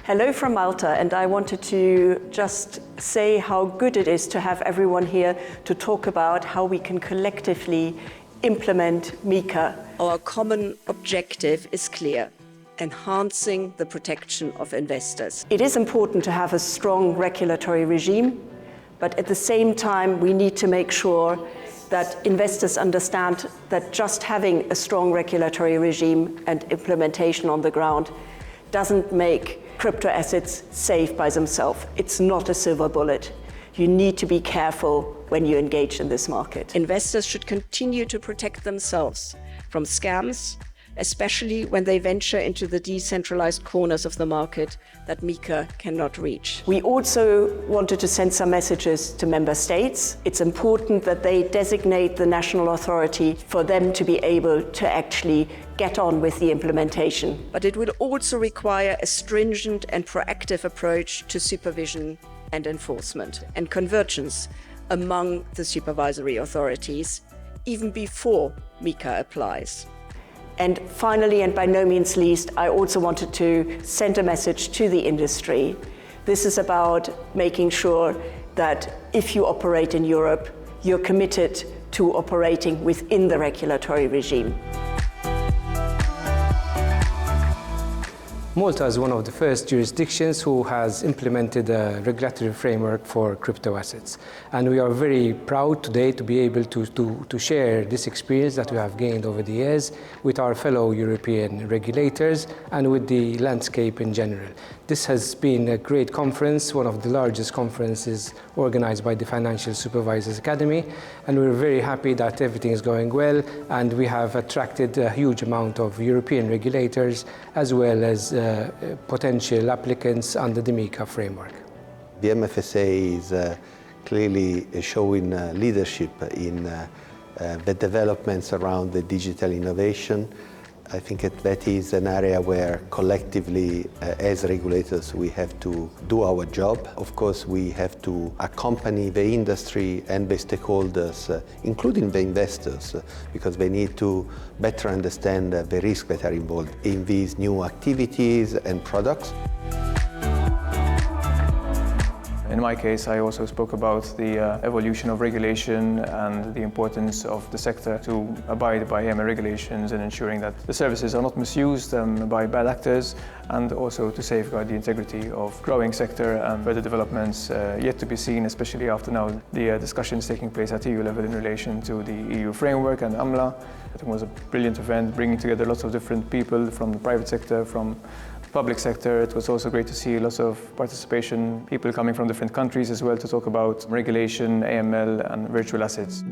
Hello from Malta, and I wanted to just say how good it is to have everyone here to talk about how we can collectively implement MiCA. Our common objective is clear: enhancing the protection of investors. It is important to have a strong regulatory regime, but at the same time we need to make sure that investors understand that just having a strong regulatory regime and implementation on the ground doesn't make crypto assets safe by themselves. It's not a silver bullet. You need to be careful when you engage in this market. Investors should continue to protect themselves from scams, especially when they venture into the decentralized corners of the market that MiCA cannot reach. We also wanted to send some messages to member states. It's important that they designate the national authority for them to be able to actually get on with the implementation. But it will also require a stringent and proactive approach to supervision and enforcement, and convergence among the supervisory authorities, even before MiCA applies. And finally, and by no means least, I also wanted to send a message to the industry. This is about making sure that if you operate in Europe, you're committed to operating within the regulatory regime. Malta is one of the first jurisdictions who has implemented a regulatory framework for crypto assets. And we are very proud today to be able to share this experience that we have gained over the years with our fellow European regulators and with the landscape in general. This has been a great conference, one of the largest conferences organized by the Financial Supervisors Academy, and we're very happy that everything is going well, and we have attracted a huge amount of European regulators as well as potential applicants under the MiCA framework. The MFSA is clearly showing leadership in the developments around the digital innovation. I think that is an area where collectively, as regulators, we have to do our job. Of course, we have to accompany the industry and the stakeholders, including the investors, because they need to better understand the risks that are involved in these new activities and products. In my case, I also spoke about the evolution of regulation and the importance of the sector to abide by ESMA regulations and ensuring that the services are not misused by bad actors, and also to safeguard the integrity of growing sector and further developments yet to be seen, especially after now the discussions taking place at EU level in relation to the EU framework and AMLA. I think it was a brilliant event, bringing together lots of different people from the private sector, from public sector. It was also great to see lots of participation, people coming from different countries as well to talk about regulation, AML and virtual assets.